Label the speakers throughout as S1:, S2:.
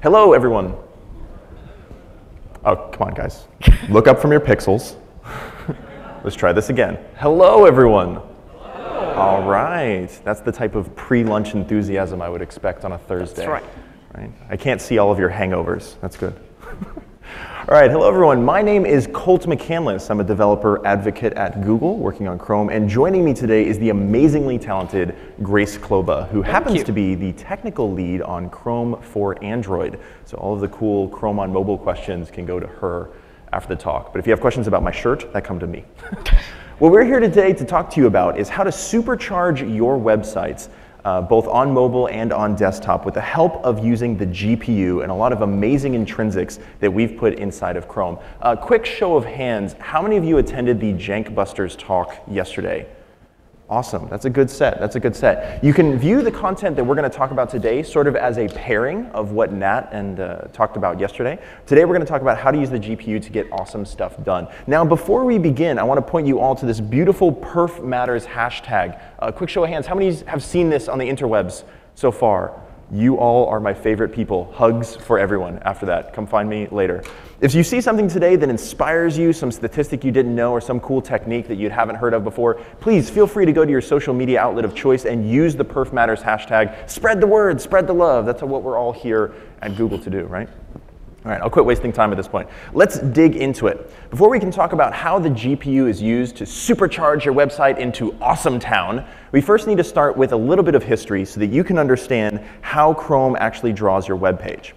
S1: Hello, everyone. Oh, come on, guys. Look up from your pixels. Let's try this again. Hello, everyone. Hello. All right. That's the type of pre-lunch enthusiasm I would expect on a Thursday.
S2: That's
S1: right. I can't see all of your hangovers. That's good. All right, hello everyone. My name is Colt McAnlis. I'm a developer advocate at Google working on Chrome, and joining me today is the amazingly talented Grace Kloba, who happens to be the technical lead on Chrome for Android. So all of the cool Chrome on mobile questions can go to her after the talk. But if you have questions about my shirt, that come to me. What we're here today to talk to you about is how to supercharge your websites both on mobile and on desktop with the help of using the GPU and a lot of amazing intrinsics that we've put inside of Chrome. Quick show of hands, how many of you attended the Jankbusters talk yesterday? Awesome, that's a good set, that's a good set. You can view the content that we're gonna talk about today sort of as a pairing of what Nat and talked about yesterday. Today we're gonna talk about how to use the GPU to get awesome stuff done. Now before we begin, I wanna point you all to this beautiful Perf Matters hashtag. Quick show of hands, how many have seen this on the interwebs so far? You all are my favorite people. Hugs for everyone after that. Come find me later. If you see something today that inspires you, some statistic you didn't know, or some cool technique that you haven't heard of before, please feel free to go to your social media outlet of choice and use the Perf Matters hashtag. Spread the word, spread the love. That's what we're all here at Google to do, right? All right, I'll quit wasting time at this point. Let's dig into it. Before we can talk about how the GPU is used to supercharge your website into awesome town, we first need to start with a little bit of history so that you can understand how Chrome actually draws your web page.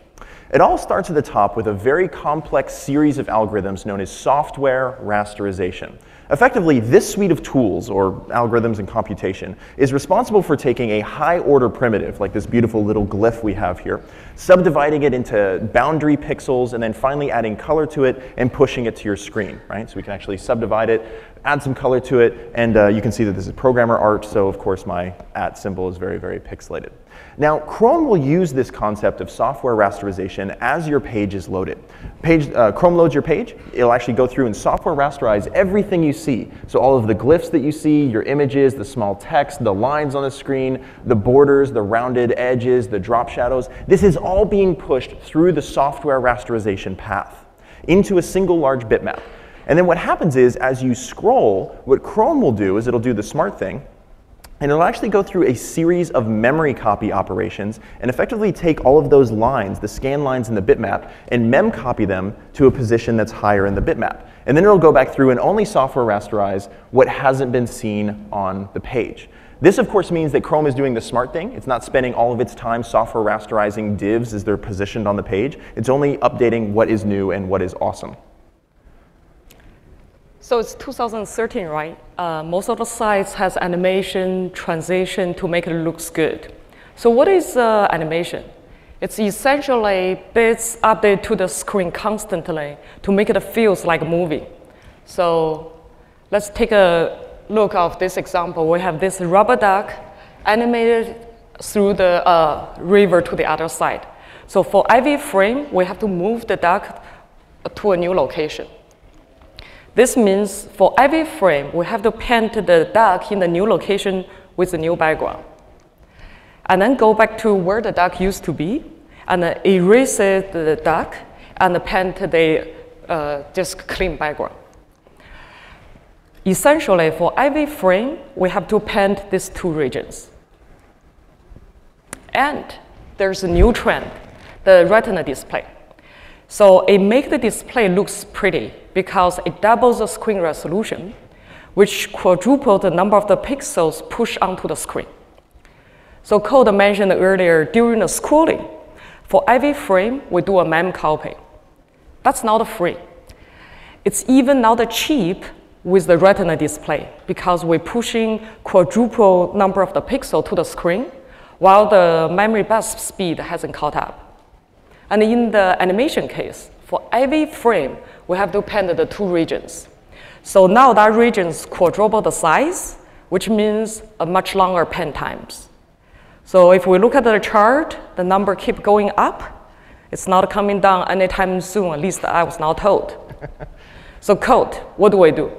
S1: It all starts at the top with a very complex series of algorithms known as software rasterization. Effectively, this suite of tools, or algorithms and computation, is responsible for taking a high-order primitive, like this beautiful little glyph we have here, subdividing it into boundary pixels, and then finally adding color to it and pushing it to your screen, right? So we can actually subdivide it, add some color to it, and you can see that this is programmer art, so of course my @ symbol is very, very pixelated. Now, Chrome will use this concept of software rasterization as your page is loaded. Chrome loads your page. It'll actually go through and software rasterize everything you see. So all of the glyphs that you see, your images, the small text, the lines on the screen, the borders, the rounded edges, the drop shadows. This is all being pushed through the software rasterization path into a single large bitmap. And then what happens is, as you scroll, what Chrome will do is it'll do the smart thing, and it'll actually go through a series of memory copy operations and effectively take all of those lines, the scan lines in the bitmap, and mem copy them to a position that's higher in the bitmap. And then it'll go back through and only software rasterize what hasn't been seen on the page. This, of course, means that Chrome is doing the smart thing. It's not spending all of its time software rasterizing divs as they're positioned on the page. It's only updating what is new and what is awesome.
S2: So it's 2013, right? Most of the sites has animation, transition to make it looks good. So what is animation? It's essentially bits update to the screen constantly to make it feels like a movie. So let's take a look of this example. We have this rubber duck animated through the river to the other side. So for every frame, we have to move the duck to a new location. This means for every frame, we have to paint the duck in the new location with the new background. And then go back to where the duck used to be, and erase the duck, and paint the just clean background. Essentially, for every frame, we have to paint these two regions. And there's a new trend, the retina display. So it makes the display looks pretty because it doubles the screen resolution, which quadruples the number of the pixels pushed onto the screen. So Colt mentioned earlier, during the scrolling, for every frame, we do a mem copy. That's not free. It's even not cheap with the retina display because we're pushing quadruple number of the pixel to the screen while the memory bus speed hasn't caught up. And in the animation case, for every frame, we have to paint the two regions. So now that region's quadruple the size, which means a much longer paint times. So if we look at the chart, the number keep going up. It's not coming down anytime soon, at least I was not told. So Colt, what do we do?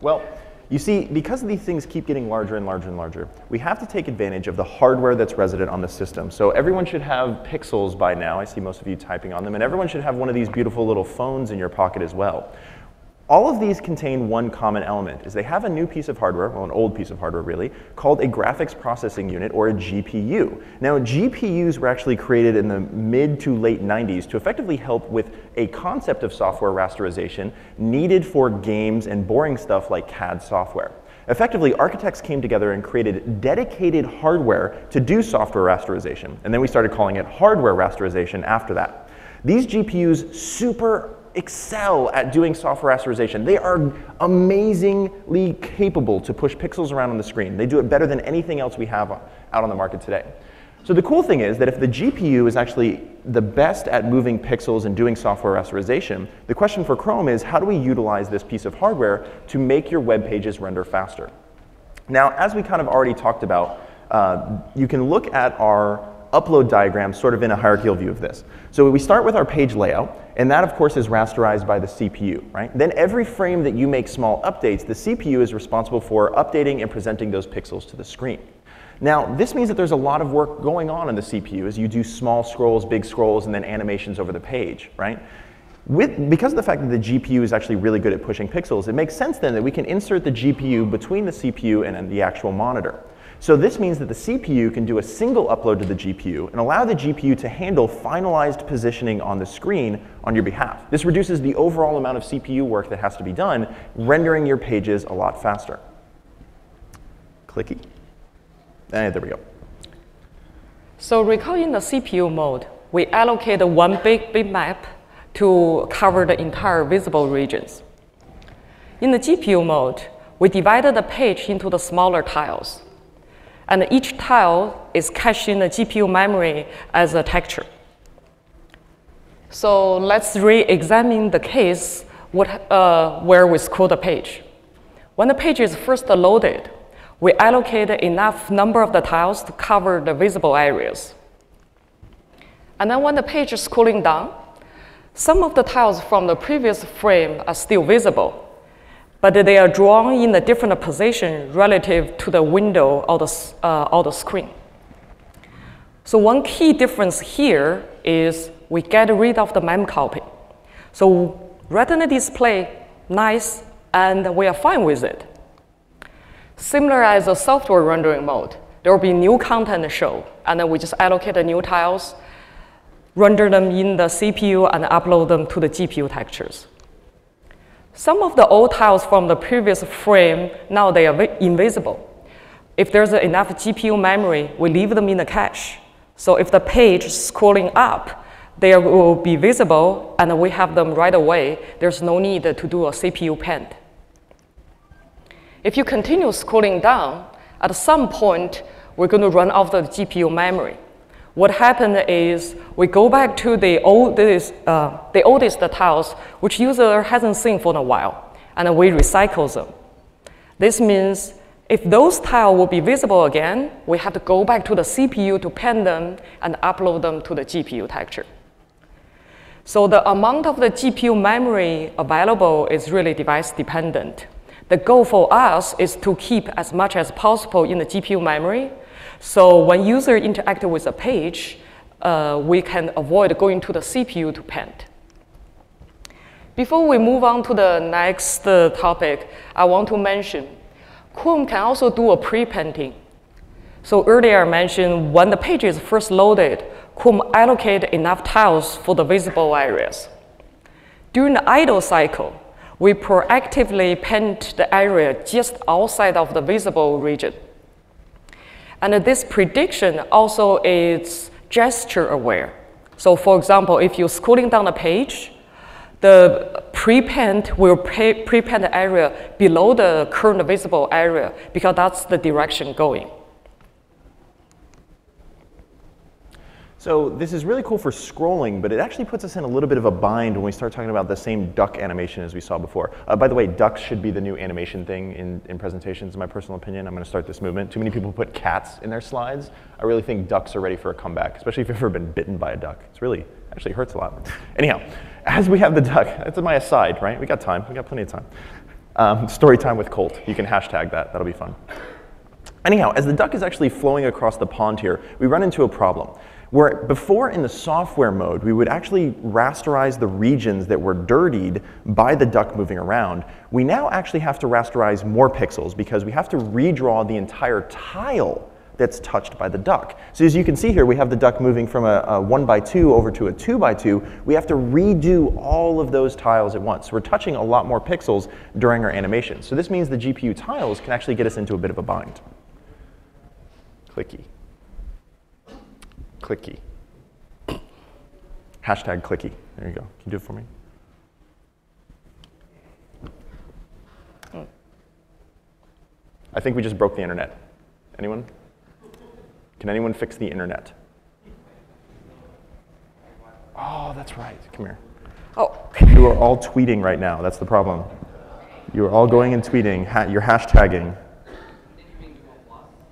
S1: Well, You see, because these things keep getting larger and larger and larger, we have to take advantage of the hardware that's resident on the system. So everyone should have pixels by now. I see most of you typing on them. And everyone should have one of these beautiful little phones in your pocket as well. All of these contain one common element, is they have a new piece of hardware, well, an old piece of hardware really, called a graphics processing unit, or a GPU. Now, GPUs were actually created in the mid to late 90s to effectively help with a concept of software rasterization needed for games and boring stuff like CAD software. Effectively, architects came together and created dedicated hardware to do software rasterization, and then we started calling it hardware rasterization after that. These GPUs super excel at doing software rasterization. They are amazingly capable to push pixels around on the screen. They do it better than anything else we have out on the market today. So the cool thing is that if the GPU is actually the best at moving pixels and doing software rasterization, the question for Chrome is, how do we utilize this piece of hardware to make your web pages render faster? Now, as we kind of already talked about, you can look at our upload diagram sort of in a hierarchical view of this. So we start with our page layout, and that of course is rasterized by the CPU, right? Then every frame that you make small updates, the CPU is responsible for updating and presenting those pixels to the screen. Now, this means that there's a lot of work going on the CPU as you do small scrolls, big scrolls, and then animations over the page, right? Because of the fact that the GPU is actually really good at pushing pixels, it makes sense then that we can insert the GPU between the CPU and the actual monitor. So this means that the CPU can do a single upload to the GPU and allow the GPU to handle finalized positioning on the screen on your behalf. This reduces the overall amount of CPU work that has to be done, rendering your pages a lot faster. Clicky. And there we go.
S2: So recall in the CPU mode, we allocate one big bitmap to cover the entire visible regions. In the GPU mode, we divided the page into the smaller tiles. And each tile is cached in the GPU memory as a texture. So let's re-examine the case where we scroll the page. When the page is first loaded, we allocate enough number of the tiles to cover the visible areas. And then when the page is scrolling down, some of the tiles from the previous frame are still visible, but they are drawn in a different position relative to the window or the screen. So one key difference here is we get rid of the mem copy. So Retina display, nice, and we are fine with it. Similar as a software rendering mode, there will be new content show, and then we just allocate the new tiles, render them in the CPU, and upload them to the GPU textures. Some of the old tiles from the previous frame, now they are invisible. If there's enough GPU memory, we leave them in the cache. So if the page is scrolling up, they will be visible, and we have them right away. There's no need to do a CPU pend. If you continue scrolling down, at some point, we're going to run out of the GPU memory. What happened is we go back to the oldest tiles, which user hasn't seen for a while, and we recycle them. This means if those tiles will be visible again, we have to go back to the CPU to pen them and upload them to the GPU texture. So the amount of the GPU memory available is really device dependent. The goal for us is to keep as much as possible in the GPU memory. So when user interact with a page, we can avoid going to the CPU to pen. Before we move on to the next topic, I want to mention Chrome can also do a pre-painting. So earlier I mentioned when the page is first loaded, Chrome allocate enough tiles for the visible areas. During the idle cycle, we proactively paint the area just outside of the visible region. And this prediction also is gesture aware. So for example, if you're scrolling down the page, the pre-paint will pre-paint the area below the current visible area because that's the direction going.
S1: So this is really cool for scrolling, but it actually puts us in a little bit of a bind when we start talking about the same duck animation as we saw before. By the way, ducks should be the new animation thing in presentations, in my personal opinion. I'm going to start this movement. Too many people put cats in their slides. I really think ducks are ready for a comeback, especially if you've ever been bitten by a duck. It's really, actually hurts a lot. Anyhow, as we have the duck, that's my aside, right? We got time. We got plenty of time. Story time with Colt. You can hashtag that. That'll be fun. Anyhow, as the duck is actually flowing across the pond here, we run into a problem. Where before in the software mode, we would actually rasterize the regions that were dirtied by the duck moving around. We now actually have to rasterize more pixels because we have to redraw the entire tile that's touched by the duck. So as you can see here, we have the duck moving from a 1x2 over to a 2x2. We have to redo all of those tiles at once. So we're touching a lot more pixels during our animation. So this means the GPU tiles can actually get us into a bit of a bind. Clicky. Clicky. Hashtag clicky. There you go. Can you do it for me? I think we just broke the internet. Anyone? Can anyone fix the internet? Oh, that's right. Come here.
S2: Oh.
S1: You are all tweeting right now. That's the problem. You are all going and tweeting. You're hashtagging.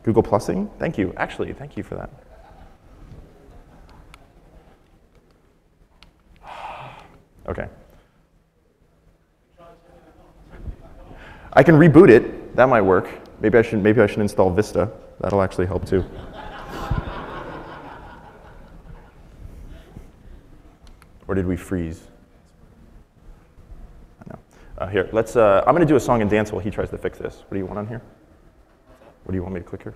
S1: Google Plusing? Thank you. Actually, thank you for that. Okay. I can reboot it. That might work. Maybe I should install Vista. That'll actually help too. Or did we freeze? I know. Here, let's. I'm going to do a song and dance while he tries to fix this. What do you want on here? What do you want me to click here?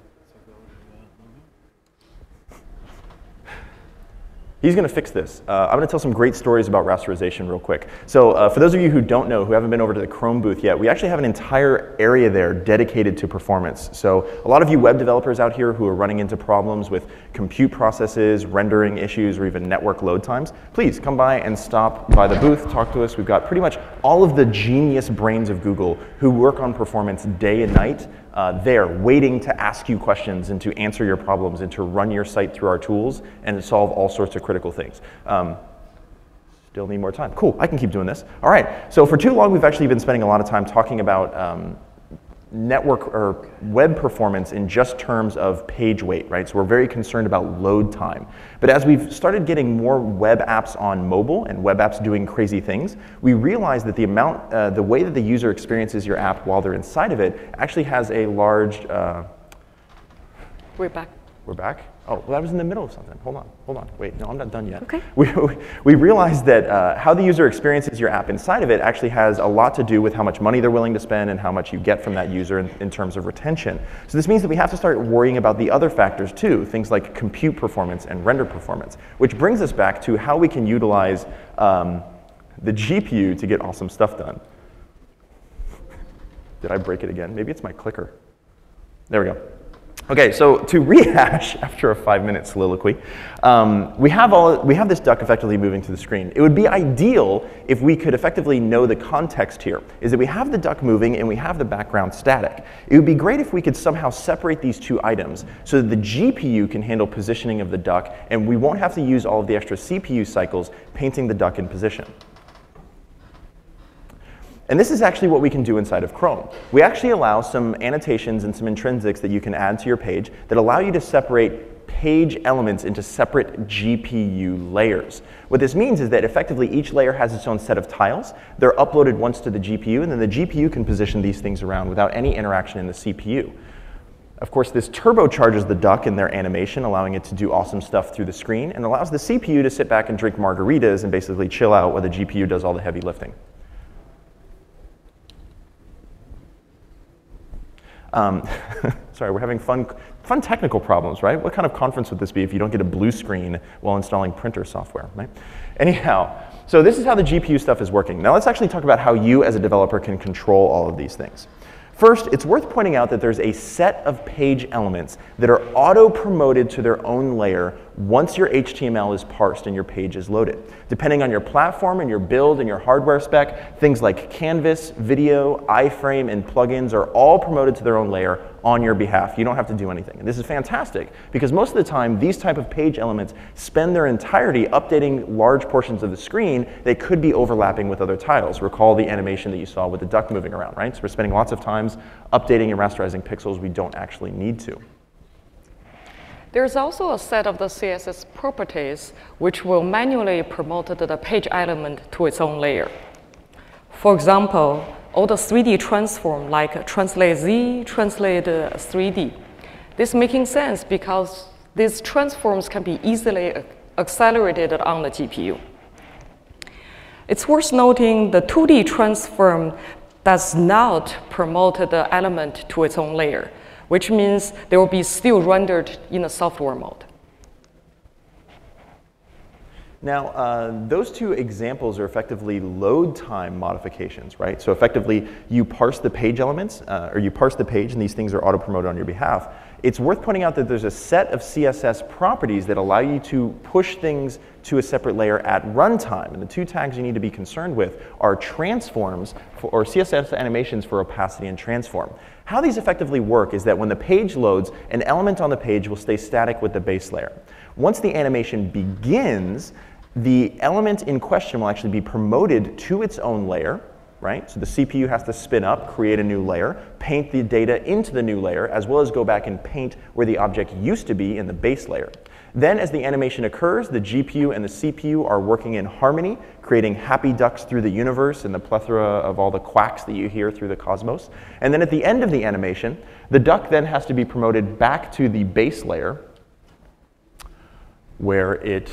S1: He's going to fix this. I'm going to tell some great stories about rasterization real quick. So for those of you who don't know, who haven't been over to the Chrome booth yet, we actually have an entire area there dedicated to performance. So a lot of you web developers out here who are running into problems with compute processes, rendering issues, or even network load times, please come by and stop by the booth, talk to us. We've got pretty much all of the genius brains of Google who work on performance day and night there waiting to ask you questions and to answer your problems and to run your site through our tools and to solve all sorts of critical things. Still need more time. Cool, I can keep doing this. All right, so for too long we've actually been spending a lot of time talking about network or web performance in just terms of page weight, right? So we're very concerned about load time. But as we've started getting more web apps on mobile and web apps doing crazy things, we realize that the way that the user experiences your app while they're inside of it actually has a large...
S2: We're back.
S1: We're back? Oh, well, that was in the middle of something. Hold on. Wait, no, I'm not done yet.
S2: Okay.
S1: We realized that how the user experiences your app inside of it actually has a lot to do with how much money they're willing to spend and how much you get from that user in terms of retention. So this means that we have to start worrying about the other factors too, things like compute performance and render performance, which brings us back to how we can utilize the GPU to get awesome stuff done. Did I break it again? Maybe it's my clicker. There we go. Okay, so to rehash after a 5-minute soliloquy, we have this duck effectively moving to the screen. It would be ideal if we could effectively know the context here, is that we have the duck moving and we have the background static. It would be great if we could somehow separate these two items so that the GPU can handle positioning of the duck and we won't have to use all of the extra CPU cycles painting the duck in position. And this is actually what we can do inside of Chrome. We actually allow some annotations and some intrinsics that you can add to your page that allow you to separate page elements into separate GPU layers. What this means is that effectively each layer has its own set of tiles. They're uploaded once to the GPU, and then the GPU can position these things around without any interaction in the CPU. Of course, this turbocharges the duck in their animation, allowing it to do awesome stuff through the screen, and allows the CPU to sit back and drink margaritas and basically chill out while the GPU does all the heavy lifting. Sorry, we're having fun technical problems, right? What kind of conference would this be if you don't get a blue screen while installing printer software, right? Anyhow, so this is how the GPU stuff is working. Now let's actually talk about how you as a developer can control all of these things. First, it's worth pointing out that there's a set of page elements that are auto-promoted to their own layer once your HTML is parsed and your page is loaded. Depending on your platform and your build and your hardware spec, things like Canvas, video, iframe, and plugins are all promoted to their own layer on your behalf. You don't have to do anything. And this is fantastic because most of the time, these type of page elements spend their entirety updating large portions of the screen that could be overlapping with other tiles. Recall the animation that you saw with the duck moving around, right? So we're spending lots of times updating and rasterizing pixels we don't actually need to.
S2: There's also a set of the CSS properties which will manually promote the page element to its own layer. For example, all the 3D transform, like translate Z, translate 3D. This making sense because these transforms can be easily accelerated on the GPU. It's worth noting the 2D transform does not promote the element to its own layer, which means they will be still rendered in a software mode.
S1: Now, those two examples are effectively load time modifications, right? So effectively, you parse the page elements, or you parse the page, and these things are auto-promoted on your behalf. It's worth pointing out that there's a set of CSS properties that allow you to push things to a separate layer at runtime. And the two tags you need to be concerned with are transforms, or CSS animations for opacity and transform. How these effectively work is that when the page loads, an element on the page will stay static with the base layer. Once the animation begins, the element in question will actually be promoted to its own layer, right? So the CPU has to spin up, create a new layer, paint the data into the new layer, as well as go back and paint where the object used to be in the base layer. Then as the animation occurs, the GPU and the CPU are working in harmony, creating happy ducks through the universe and the plethora of all the quacks that you hear through the cosmos. And then at the end of the animation, the duck then has to be promoted back to the base layer, where it,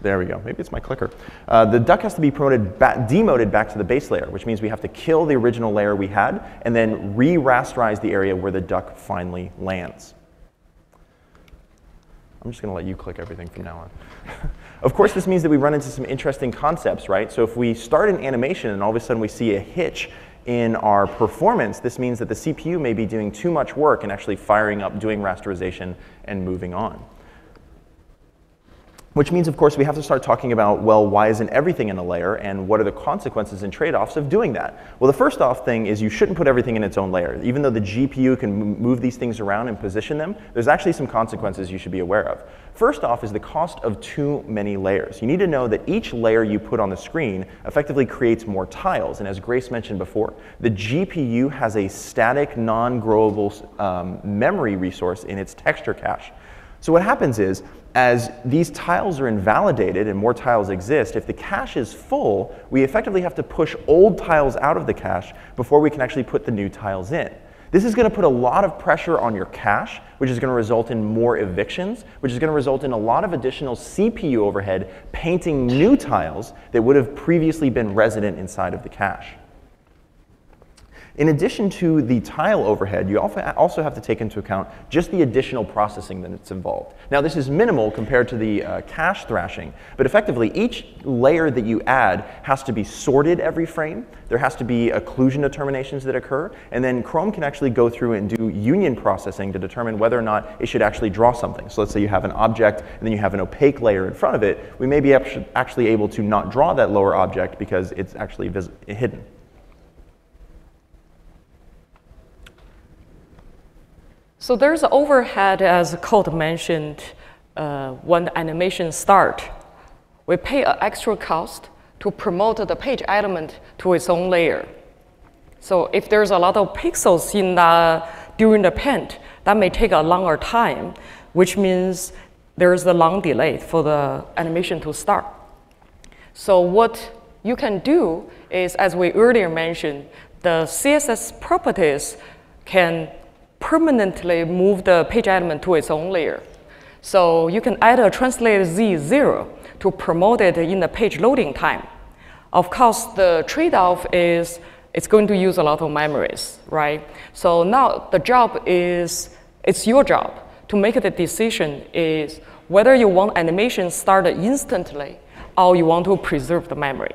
S1: there we go, maybe it's my clicker. The duck has to be demoted back to the base layer, which means we have to kill the original layer we had and then re-rasterize the area where the duck finally lands. I'm just going to let you click everything from now on. Of course, this means that we run into some interesting concepts, right? So if we start an animation and all of a sudden we see a hitch in our performance, this means that the CPU may be doing too much work and actually firing up, doing rasterization, and moving on. Which means, of course, we have to start talking about, well, why isn't everything in a layer, and what are the consequences and trade-offs of doing that? Well, the first off thing is you shouldn't put everything in its own layer. Even though the GPU can move these things around and position them, there's actually some consequences you should be aware of. First off is the cost of too many layers. You need to know that each layer you put on the screen effectively creates more tiles. And as Grace mentioned before, the GPU has a static, non-growable memory resource in its texture cache. So what happens is, as these tiles are invalidated and more tiles exist, if the cache is full, we effectively have to push old tiles out of the cache before we can actually put the new tiles in. This is going to put a lot of pressure on your cache, which is going to result in more evictions, which is going to result in a lot of additional CPU overhead painting new tiles that would have previously been resident inside of the cache. In addition to the tile overhead, you also have to take into account just the additional processing that's involved. Now, this is minimal compared to the cache thrashing, but effectively, each layer that you add has to be sorted every frame. There has to be occlusion determinations that occur, and then Chrome can actually go through and do union processing to determine whether or not it should actually draw something. So let's say you have an object, and then you have an opaque layer in front of it. We may be actually able to not draw that lower object because it's actually hidden.
S2: So there's overhead, as Colt mentioned, when the animation starts. We pay an extra cost to promote the page element to its own layer. So if there's a lot of pixels during the paint, that may take a longer time, which means there's a long delay for the animation to start. So what you can do is, as we earlier mentioned, the CSS properties can permanently move the page element to its own layer. So you can add a translate Z0 to promote it in the page loading time. Of course, the trade-off is it's going to use a lot of memories, right? So now the job is, it's your job to make the decision is whether you want animation started instantly or you want to preserve the memory.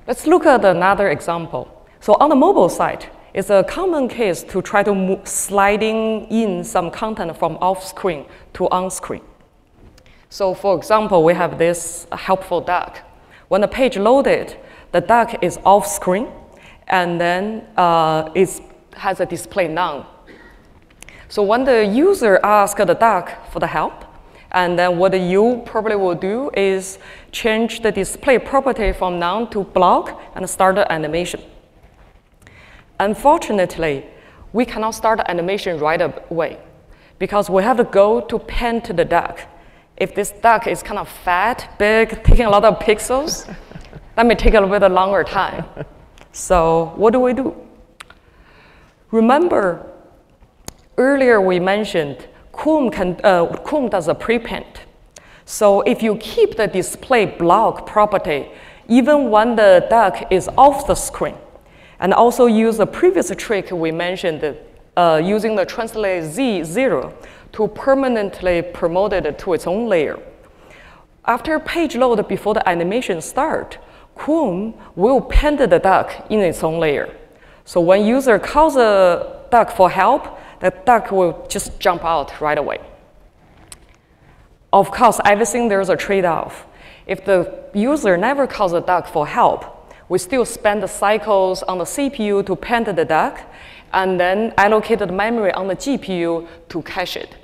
S2: Let's look at another example. So on the mobile side, it's a common case to try to sliding in some content from off-screen to on-screen. So for example, we have this helpful duck. When the page loaded, the duck is off-screen, and then it has a display none. So when the user asks the duck for the help, and then what you probably will do is change the display property from none to block and start the animation. Unfortunately, we cannot start the animation right away because we have to go to paint the duck. If this duck is kind of fat, big, taking a lot of pixels, That may take a little bit longer time. So what do we do? Remember, earlier we mentioned Chrome does a prepaint. So if you keep the display block property, even when the duck is off the screen, and also use the previous trick we mentioned, using the translate Z0 to permanently promote it to its own layer. After page load before the animation start, Chrome will paint the duck in its own layer. So when user calls the duck for help, the duck will just jump out right away. Of course, everything there's a trade-off. If the user never calls the duck for help, we still spend the cycles on the CPU to paint the duck, and then allocate the memory on the GPU to cache it.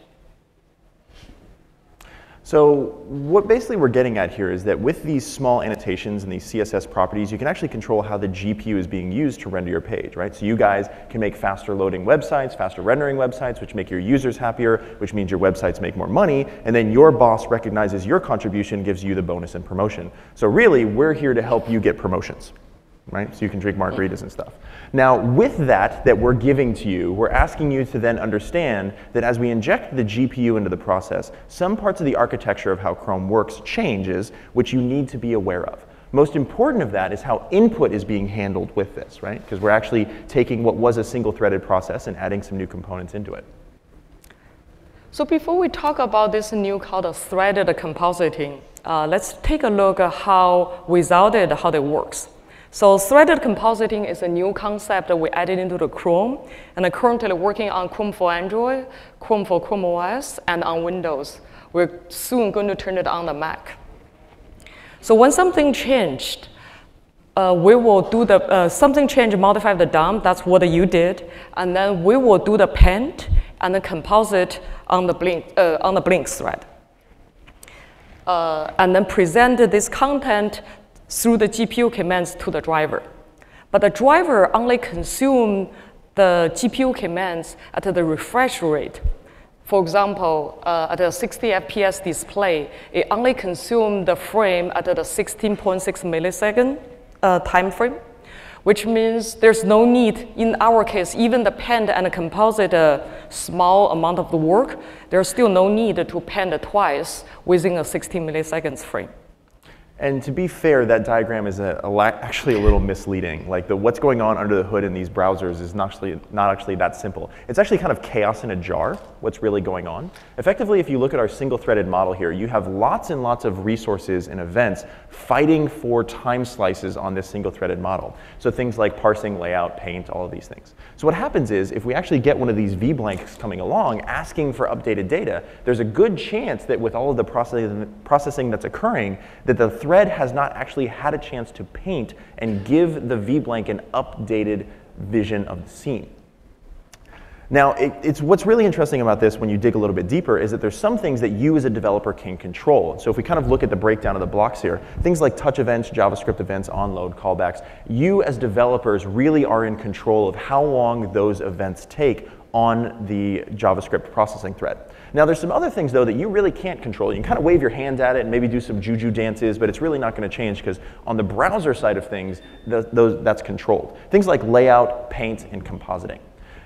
S1: So what basically we're getting at here is that with these small annotations and these CSS properties, you can actually control how the GPU is being used to render your page, right? So you guys can make faster loading websites, faster rendering websites, which make your users happier, which means your websites make more money, and then your boss recognizes your contribution, gives you the bonus and promotion. So really, we're here to help you get promotions, right? So you can drink margaritas and stuff. Now, with that we're giving to you, we're asking you to then understand that as we inject the GPU into the process, some parts of the architecture of how Chrome works changes, which you need to be aware of. Most important of that is how input is being handled with this, right? Because we're actually taking what was a single-threaded process and adding some new components into it.
S2: So before we talk about this new called threaded compositing, let's take a look at how without it, how it works. So threaded compositing is a new concept that we added into the Chrome, and I'm currently working on Chrome for Android, Chrome for Chrome OS, and on Windows. We're soon going to turn it on the Mac. So when something changed, we will do the, something changed, modify the DOM, that's what you did, and then we will do the paint and the composite on the blink thread. And then present this content through the GPU commands to the driver. But the driver only consumes the GPU commands at the refresh rate. For example, at a 60 FPS display, it only consumes the frame at the 16.6 millisecond time frame, which means there's no need, in our case, even the paint and the composite small amount of the work, there's still no need to paint twice within a 16 milliseconds frame.
S1: And to be fair, that diagram is actually a little misleading. Like what's going on under the hood in these browsers is not actually that simple. It's actually kind of chaos in a jar, what's really going on. Effectively, if you look at our single-threaded model here, you have lots and lots of resources and events fighting for time slices on this single-threaded model. So things like parsing, layout, paint, all of these things. So what happens is, if we actually get one of these V-blanks coming along asking for updated data, there's a good chance that with all of the processing that's occurring, that the thread has not actually had a chance to paint and give the V-blank an updated vision of the scene. Now, what's really interesting about this when you dig a little bit deeper is that there's some things that you as a developer can control. So if we kind of look at the breakdown of the blocks here, things like touch events, JavaScript events, onload, callbacks, you as developers really are in control of how long those events take on the JavaScript processing thread. Now, there's some other things, though, that you really can't control. You can kind of wave your hand at it and maybe do some juju dances, but it's really not going to change because on the browser side of things, that's controlled. Things like layout, paint, and compositing.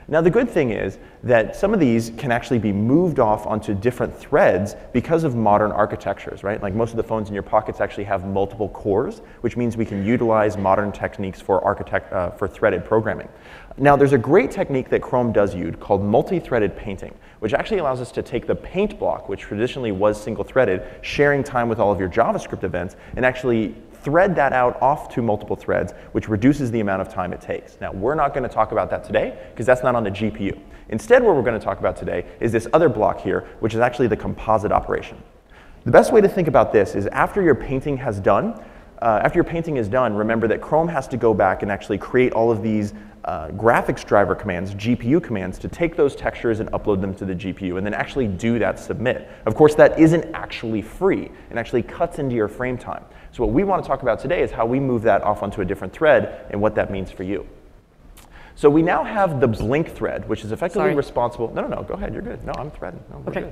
S1: Now, the good thing is that some of these can actually be moved off onto different threads because of modern architectures, right? Like most of the phones in your pockets actually have multiple cores, which means we can utilize modern techniques for threaded programming. Now, there's a great technique that Chrome does use called multi-threaded painting, which actually allows us to take the paint block, which traditionally was single-threaded, sharing time with all of your JavaScript events, and actually thread that out off to multiple threads, which reduces the amount of time it takes. Now, we're not going to talk about that today, because that's not on the GPU. Instead, what we're going to talk about today is this other block here, which is actually the composite operation. The best way to think about this is after your painting is done, remember that Chrome has to go back and actually create all of these graphics driver commands, GPU commands, to take those textures and upload them to the GPU, and then actually do that submit. Of course, that isn't actually free. It actually cuts into your frame time. So what we want to talk about today is how we move that off onto a different thread and what that means for you. So we now have the blink thread, which is effectively
S2: Sorry.
S1: responsible. No, go ahead, you're good. No, I'm threading. No, we're
S2: Okay.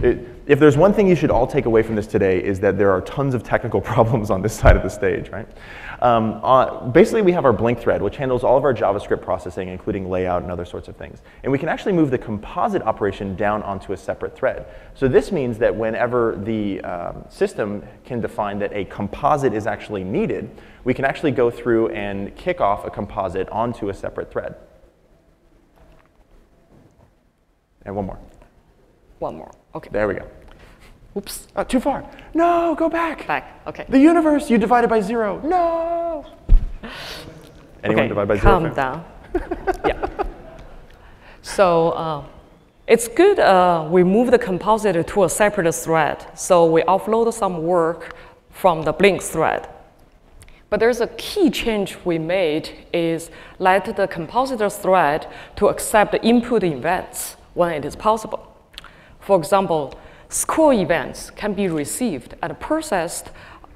S1: good. If there's one thing you should all take away from this today is that there are tons of technical problems on this side of the stage, right? Basically, we have our blink thread, which handles all of our JavaScript processing, including layout and other sorts of things. And we can actually move the composite operation down onto a separate thread. So this means that whenever the system can define that a composite is actually needed, we can actually go through and kick off a composite onto a separate thread. And one more.
S2: One more. Okay.
S1: There we go.
S2: Oops.
S1: Too far. No, go back.
S2: Back. Okay.
S1: The universe, you divided by 0. No. Anyone
S2: Okay,
S1: divide by 0?
S2: calm down. Yeah. So it's good we move the compositor to a separate thread. So we offload some work from the blink thread. But there's a key change we made is let the compositor thread to accept the input events when it is possible. For example, scroll events can be received and processed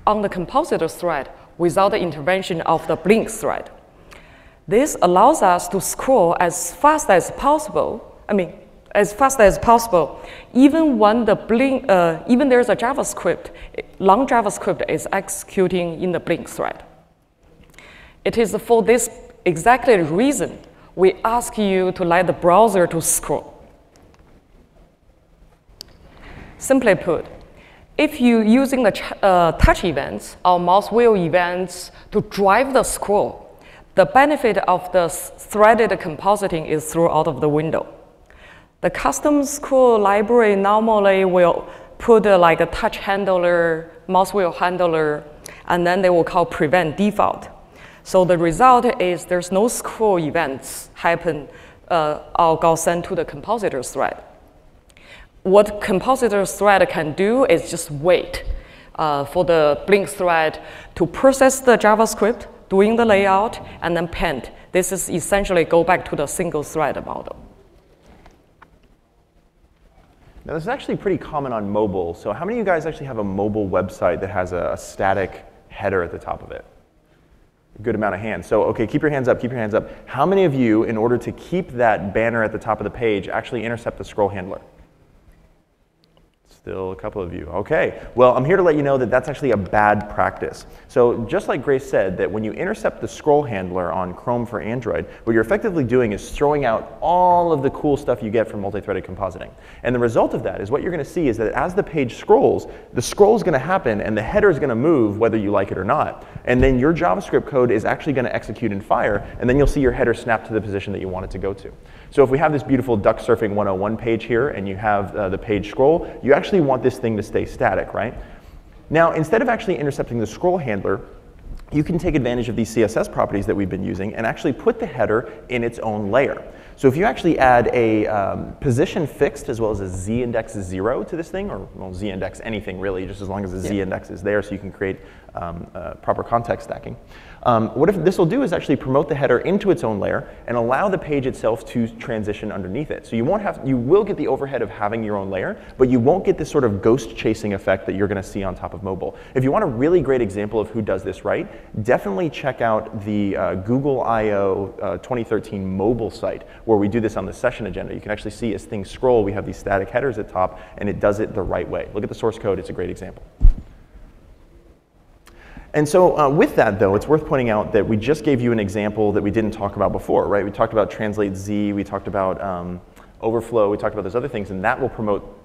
S2: on the compositor thread without the intervention of the blink thread. This allows us to scroll as fast as possible. Even when the blink, even there's a JavaScript, long JavaScript is executing in the blink thread. It is for this exactly reason we ask you to let the browser to scroll. Simply put, if you're using the touch events or mouse wheel events to drive the scroll, the benefit of the threaded compositing is thrown out of the window. The custom scroll library normally will put like a touch handler, mouse wheel handler, and then they will call prevent default. So the result is there's no scroll events happen or got sent to the compositor thread. What compositor thread can do is just wait for the blink thread to process the JavaScript, doing the layout, and then paint. This is essentially go back to the single thread model.
S1: Now, this is actually pretty common on mobile. So how many of you guys actually have a mobile website that has a static header at the top of it? A good amount of hands. So, OK, keep your hands up, keep your hands up. How many of you, in order to keep that banner at the top of the page, actually intercept the scroll handler? Still a couple of you. OK. Well, I'm here to let you know that that's actually a bad practice. So just like Grace said, that when you intercept the scroll handler on Chrome for Android, what you're effectively doing is throwing out all of the cool stuff you get from multi-threaded compositing. And the result of that is what you're going to see is that as the page scrolls, the scroll is going to happen and the header is going to move whether you like it or not. And then your JavaScript code is actually going to execute and fire, and then you'll see your header snap to the position that you want it to go to. So if we have this beautiful Duck Surfing 101 page here and you have the page scroll, you actually want this thing to stay static, right? Now, instead of actually intercepting the scroll handler, you can take advantage of these CSS properties that we've been using and actually put the header in its own layer. So if you actually add a position fixed as well as a z-index 0 to this thing, or well, z-index anything really, just as long as the z-index is there so you can create proper context stacking. What if this will do is actually promote the header into its own layer and allow the page itself to transition underneath it. So you will get the overhead of having your own layer, but you won't get this sort of ghost chasing effect that you're going to see on top of mobile. If you want a really great example of who does this right, definitely check out the Google I/O 2013 mobile site where we do this on the session agenda. You can actually see as things scroll, we have these static headers at top, and it does it the right way. Look at the source code. It's a great example. And so with that, though, it's worth pointing out that we just gave you an example that we didn't talk about before, right? We talked about translate Z, we talked about overflow, we talked about those other things, and that will promote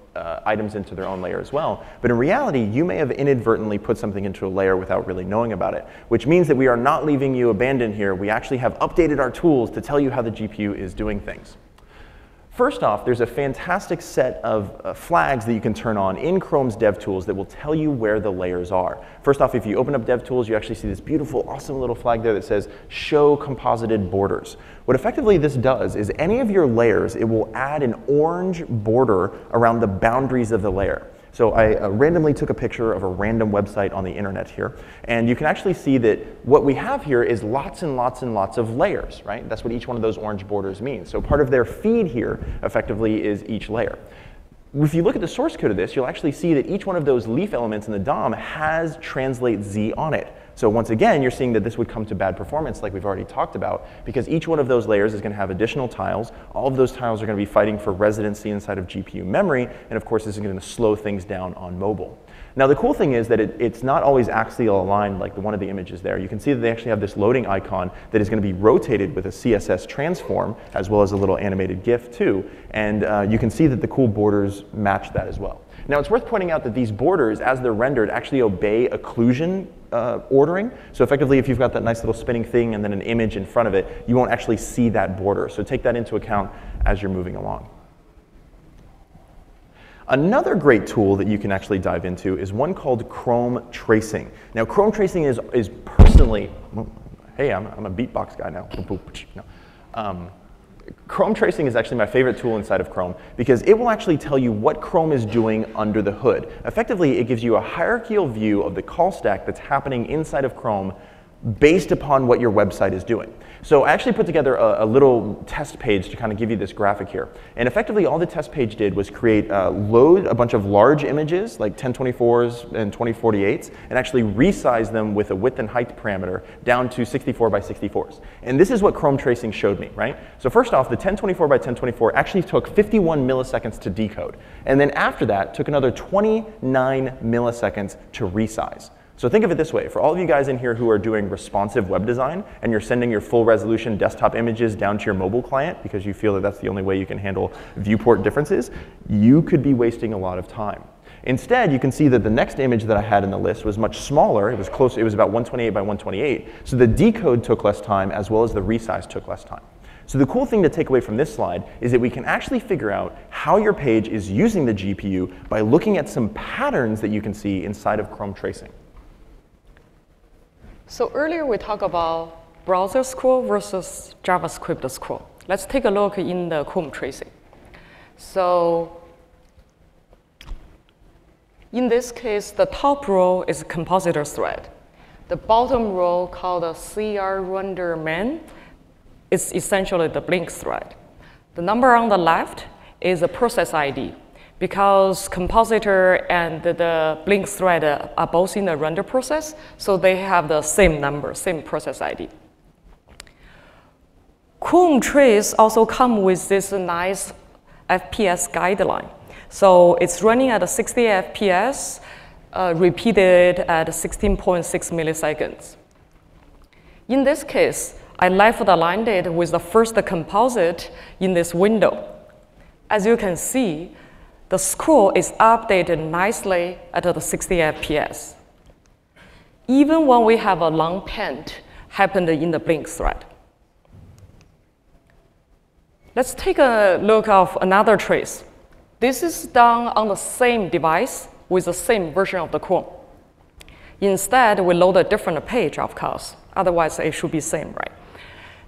S1: items into their own layer as well. But in reality, you may have inadvertently put something into a layer without really knowing about it, which means that we are not leaving you abandoned here. We actually have updated our tools to tell you how the GPU is doing things. First off, there's a fantastic set of flags that you can turn on in Chrome's DevTools that will tell you where the layers are. First off, if you open up DevTools, you actually see this beautiful, awesome little flag there that says Show Composited Borders. What effectively this does is any of your layers, it will add an orange border around the boundaries of the layer. So I randomly took a picture of a random website on the internet here, and you can actually see that what we have here is lots and lots and lots of layers, right? That's what each one of those orange borders means. So part of their feed here effectively is each layer. if you look at the source code of this, you'll actually see that each one of those leaf elements in the DOM has translate Z on it. So once again, you're seeing that this would come to bad performance like we've already talked about, because each one of those layers is going to have additional tiles. All of those tiles are going to be fighting for residency inside of GPU memory, and of course this is going to slow things down on mobile. Now the cool thing is that it's not always axial aligned like one of the images there. You can see that they actually have this loading icon that is going to be rotated with a CSS transform, as well as a little animated GIF too, and you can see that the cool borders match that as well. Now it's worth pointing out that these borders, as they're rendered, actually obey occlusion ordering. So effectively, if you've got that nice little spinning thing and then an image in front of it, you won't actually see that border. So take that into account as you're moving along. Another great tool that you can actually dive into is one called Chrome tracing. Now Chrome tracing is personally, hey, I'm a beatbox guy now. No. Chrome tracing is actually my favorite tool inside of Chrome because it will actually tell you what Chrome is doing under the hood. Effectively, it gives you a hierarchical view of the call stack that's happening inside of Chrome based upon what your website is doing. So I actually put together a little test page to kind of give you this graphic here. And effectively, all the test page did was load a bunch of large images, like 1024s and 2048s, and actually resize them with a width and height parameter down to 64 by 64s. And this is what Chrome tracing showed me, right? So first off, the 1024 by 1024 actually took 51 milliseconds to decode. And then after that, took another 29 milliseconds to resize. So think of it this way. For all of you guys in here who are doing responsive web design and you're sending your full resolution desktop images down to your mobile client because you feel that that's the only way you can handle viewport differences, you could be wasting a lot of time. Instead, you can see that the next image that I had in the list was much smaller. It was close. It was about 128 by 128. So the decode took less time as well as the resize took less time. So the cool thing to take away from this slide is that we can actually figure out how your page is using the GPU by looking at some patterns that you can see inside of Chrome tracing.
S2: So earlier we talked about browser scroll versus JavaScript scroll. Let's take a look in the Chrome tracing. So in this case, the top row is a compositor thread. The bottom row, called the CR render main, is essentially the blink thread. The number on the left is a process ID. Because compositor and the blink thread are both in the render process, so they have the same number, same process ID. Chrome trace also come with this nice FPS guideline. So it's running at 60 FPS, repeated at 16.6 milliseconds. In this case, I left aligned it with the first composite in this window. As you can see, the scroll is updated nicely at the 60 FPS, even when we have a long pant happened in the blink thread. Let's take a look at another trace. This is done on the same device with the same version of the Chrome. Instead, we load a different page, of course. Otherwise, it should be same, right?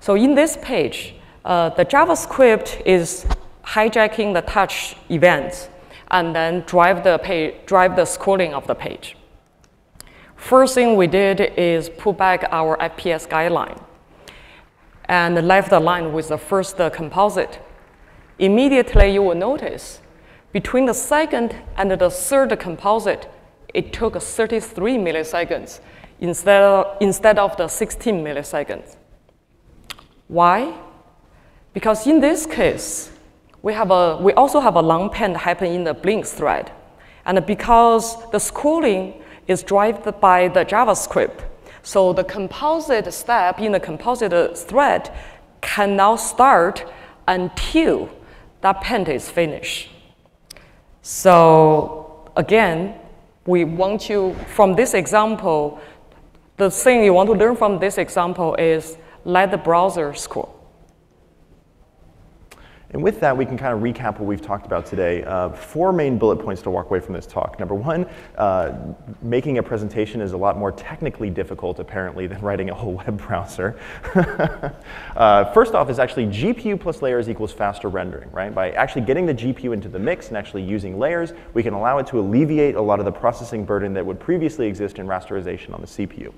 S2: So in this page, the JavaScript is hijacking the touch events and then drive the scrolling of the page. First thing we did is put back our FPS guideline and left aligned with the first composite. Immediately, you will notice between the second and the third composite, it took 33 milliseconds instead of the 16 milliseconds. Why? Because in this case, we also have a long pant happen in the blink thread. And because the scrolling is driven by the JavaScript, so the composite step in the composite thread cannot start until that pant is finished. So again, we want you, from this example, the thing you want to learn from this example is let the browser scroll.
S1: And with that, we can kind of recap what we've talked about today. 4 main bullet points to walk away from this talk. Number 1, making a presentation is a lot more technically difficult, apparently, than writing a whole web browser. First off is actually GPU plus layers equals faster rendering, right? By actually getting the GPU into the mix and actually using layers, we can allow it to alleviate a lot of the processing burden that would previously exist in rasterization on the CPU.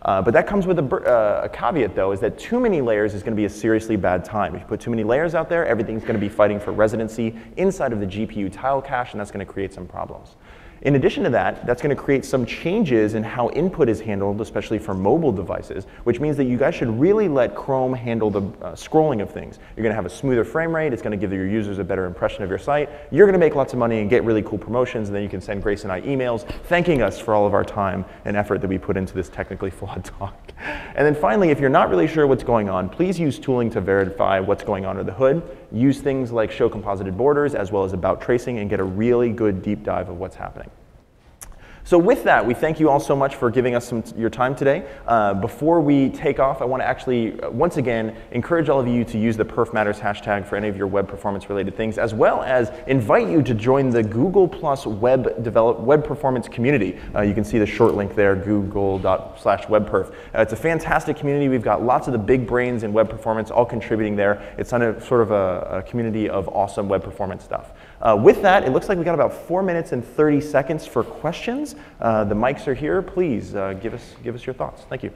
S1: But that comes with a caveat, though, is that too many layers is going to be a seriously bad time. If you put too many layers out there, everything's everything's going to be fighting for residency inside of the GPU tile cache, and that's going to create some problems. In addition to that, that's going to create some changes in how input is handled, especially for mobile devices, which means that you guys should really let Chrome handle the scrolling of things. You're going to have a smoother frame rate. It's going to give your users a better impression of your site. You're going to make lots of money and get really cool promotions, and then you can send Grace and I emails thanking us for all of our time and effort that we put into this technically flawed talk. And then finally, if you're not really sure what's going on, please use tooling to verify what's going on under the hood. Use things like show composited borders as well as about tracing and get a really good deep dive of what's happening. So with that, we thank you all so much for giving us your time today. Before we take off, I want to actually, once again, encourage all of you to use the Perf Matters hashtag for any of your web performance related things, as well as invite you to join the Google Plus web performance community. You can see the short link there, google.com/webperf. It's a fantastic community. We've got lots of the big brains in web performance all contributing there. It's sort of a community of awesome web performance stuff. With that, it looks like we got about 4 minutes and 30 seconds for questions. The mics are here. Please give us your thoughts. Thank you.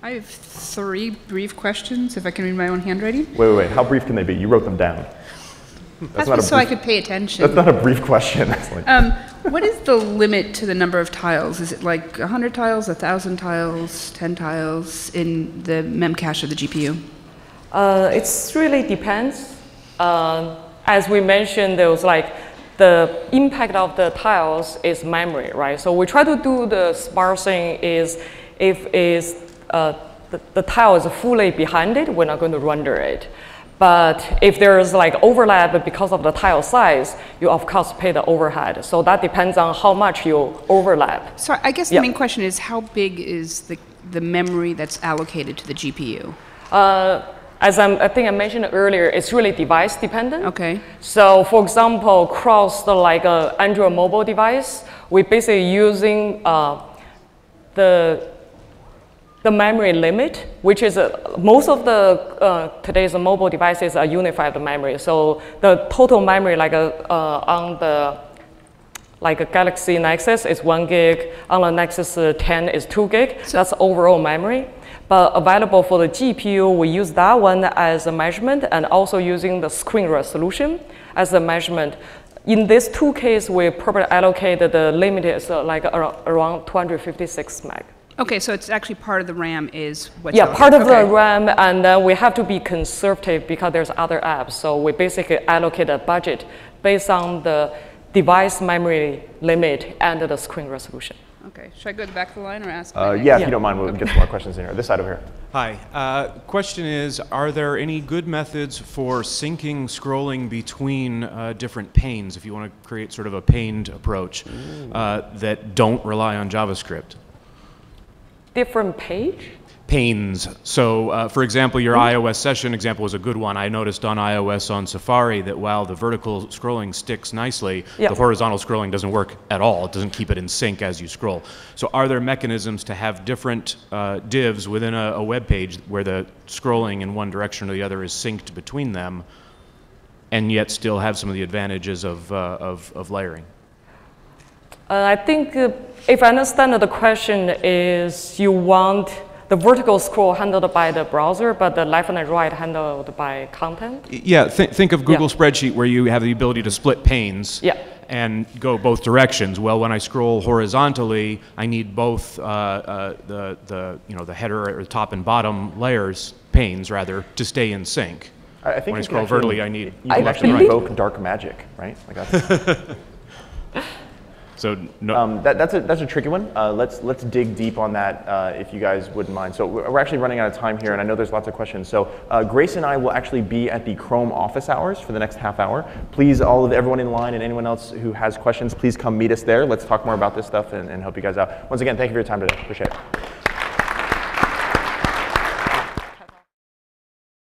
S3: I have 3 brief questions, if I can read my own handwriting.
S1: Wait. How brief can they be? You wrote them down.
S3: That's not so I could pay attention.
S1: That's not a brief question.
S3: What is the limit to the number of tiles? Is it like 100 tiles, 1,000 tiles, 10 tiles in the mem cache of the GPU?
S2: It really depends. As we mentioned, there was like the impact of the tiles is memory, right? So we try to do the sparsing is if the tile is fully behind it, we're not going to render it. But if there's like overlap because of the tile size, you of course pay the overhead. So that depends on how much you overlap.
S3: So I guess the main question is how big is the memory that's allocated to the GPU?
S2: As I think I mentioned earlier, it's really device dependent.
S3: Okay.
S2: So for example, across like an Android mobile device, we're basically using the memory limit, which is most of the today's mobile devices are unified memory. So the total memory, like on the a Galaxy Nexus is 1 gig, on the Nexus 10 is 2 gig. So that's overall memory. But available for the GPU, we use that one as a measurement, and also using the screen resolution as a measurement. In these 2 cases, we probably allocated the limit is like around 256 meg.
S3: Okay, so it's actually part of the RAM is what's
S2: part of the RAM, and then we have to be conservative because there's other apps. So we basically allocate a budget based on the device memory limit and the screen resolution.
S3: Okay, should I go to the back of the line or ask?
S1: If you don't mind, we'll get some more questions in here. This side over here.
S4: Hi. Question is, are there any good methods for syncing scrolling between different panes, if you want to create sort of a paned approach, that don't rely on JavaScript?
S2: Different page?
S4: Panes. So, for example, your iOS session example was a good one. I noticed on iOS on Safari that while the vertical scrolling sticks nicely, the horizontal scrolling doesn't work at all. It doesn't keep it in sync as you scroll. So are there mechanisms to have different divs within a web page where the scrolling in one direction or the other is synced between them, and yet still have some of the advantages of layering?
S2: I think if I understand the question is you want the vertical scroll handled by the browser, but the left and right handled by content?
S4: Yeah, think of Google Spreadsheet where you have the ability to split panes and go both directions. Well, when I scroll horizontally, I need both the header or top and bottom layers, panes rather, to stay in sync.
S1: I think
S4: when I scroll vertically, I need.
S1: You can actually invoke dark magic, right? Like that's
S4: So no.
S1: That's a tricky one. Let's dig deep on that if you guys wouldn't mind. So we're actually running out of time here, and I know there's lots of questions. So Grace and I will actually be at the Chrome office hours for the next half hour. Please, everyone in line and anyone else who has questions, please come meet us there. Let's talk more about this stuff and help you guys out. Once again, thank you for your time today. Appreciate it.